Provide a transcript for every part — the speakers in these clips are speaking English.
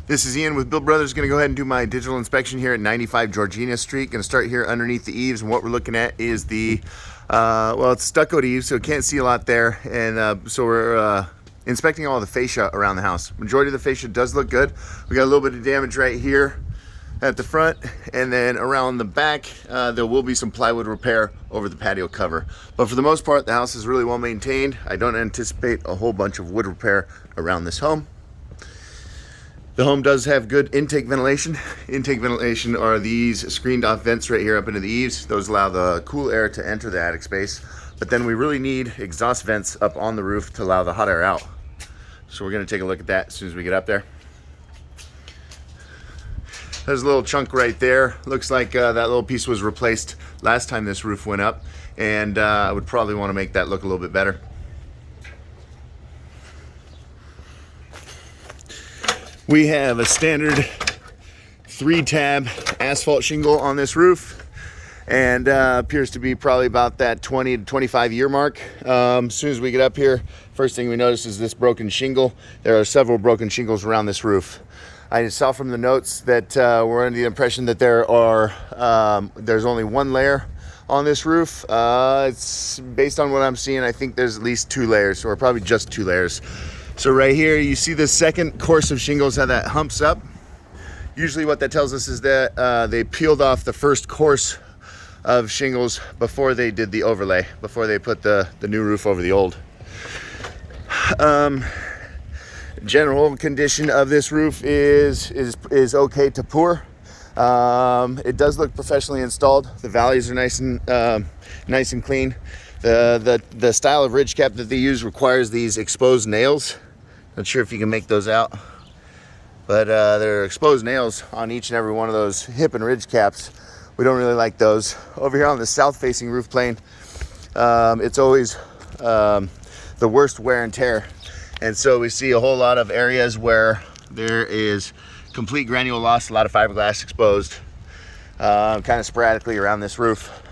This is Ian with Bill Brothers. Going to go ahead and do my digital inspection here at 95 Georgina Street. Going to start here underneath the eaves, and what we're looking at is the, well, it's stuccoed eaves, so can't see a lot there. And so we're inspecting all the fascia around the house. Majority of the fascia does look good. We got a little bit of damage right here at the front, and then around the back, there will be some plywood repair over the patio cover. But for the most part, the house is really well maintained. I don't anticipate a whole bunch of wood repair around this home. The home does have good intake ventilation. Intake ventilation are these screened off vents right here up into the eaves. Those allow the cool air to enter the attic space. But then we really need exhaust vents up on the roof to allow the hot air out. So we're gonna take a look at that as soon as we get up there. There's a little chunk right there. Looks like that little piece was replaced last time this roof went up. And I would probably wanna make that look a little bit better. We have a standard 3-tab asphalt shingle on this roof, and appears to be probably about that 20 to 25 year mark. As soon as we get up here, first thing we notice is this broken shingle. There are several broken shingles around this roof. I saw from the notes that we're under the impression that there's only one layer on this roof. It's based on what I'm seeing, I think there's at least 2 layers, or probably just 2 layers. So right here, you see the second course of shingles, how that humps up. Usually what that tells us is that they peeled off the first course of shingles before they did the overlay, before they put the new roof over the old. General condition of this roof is okay to poor. It does look professionally installed. The valleys are nice and clean. The style of ridge cap that they use requires these exposed nails. Not sure if you can make those out, but there are exposed nails on each and every one of those hip and ridge caps. We don't really like those. Over here on the south facing roof plane, it's always the worst wear and tear. And so we see a whole lot of areas where there is complete granule loss, a lot of fiberglass exposed, kind of sporadically around this roof.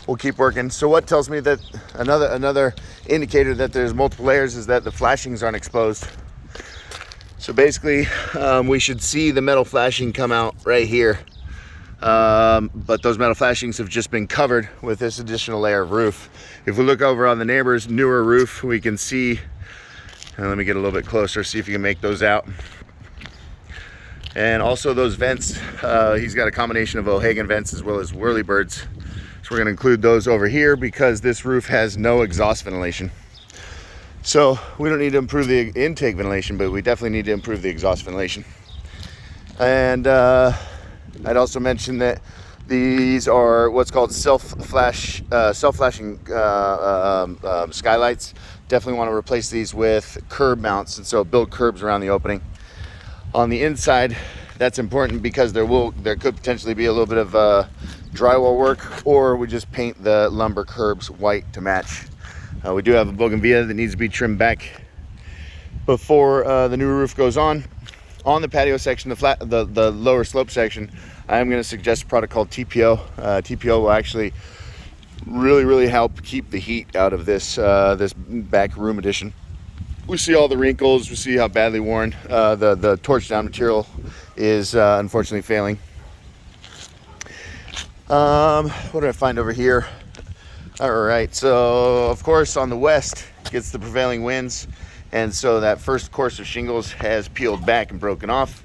We'll keep working. So what tells me that another indicator that there's multiple layers is that the flashings aren't exposed. So basically, we should see the metal flashing come out right here. But those metal flashings have just been covered with this additional layer of roof. If we look over on the neighbor's newer roof, we can see, and let me get a little bit closer, see if you can make those out. And also those vents, he's got a combination of O'Hagan vents as well as whirlybirds. So we're going to include those over here because this roof has no exhaust ventilation. So we don't need to improve the intake ventilation, but we definitely need to improve the exhaust ventilation. And I'd also mention that these are what's called self-flashing skylights. Definitely want to replace these with curb mounts, and so build curbs around the opening. On the inside, that's important because there could potentially be a little bit of drywall work, or we just paint the lumber curbs white to match. We do have a bougainvillea that needs to be trimmed back before the new roof goes on. On the patio section, the lower slope section, I am going to suggest a product called TPO. TPO will actually really help keep the heat out of this back room addition. We see all the wrinkles, we see how badly worn the torch down material is unfortunately failing. What did I find over here? All right, so of course on the west gets the prevailing winds, and so that first course of shingles has peeled back and broken off.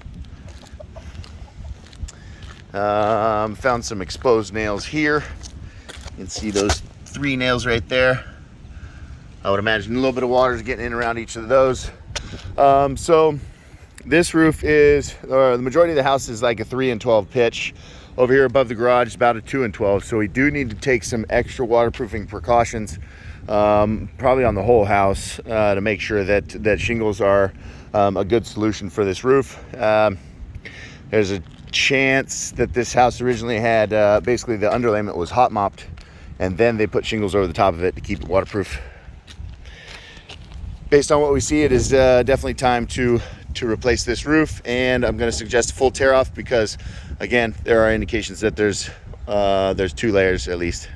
Found some exposed nails here. You can see those 3 nails right there. I would imagine a little bit of water is getting in around each of those. So this roof is, or the majority of the house is like a 3 and 12 pitch. Over here above the garage, about a 2 and 12. So we do need to take some extra waterproofing precautions, probably on the whole house, to make sure that shingles are a good solution for this roof. There's a chance that this house originally had, basically the underlayment was hot mopped, and then they put shingles over the top of it to keep it waterproof. Based on what we see, it is definitely time to replace this roof, and I'm going to suggest a full tear off because, again, there are indications that there's 2 layers at least.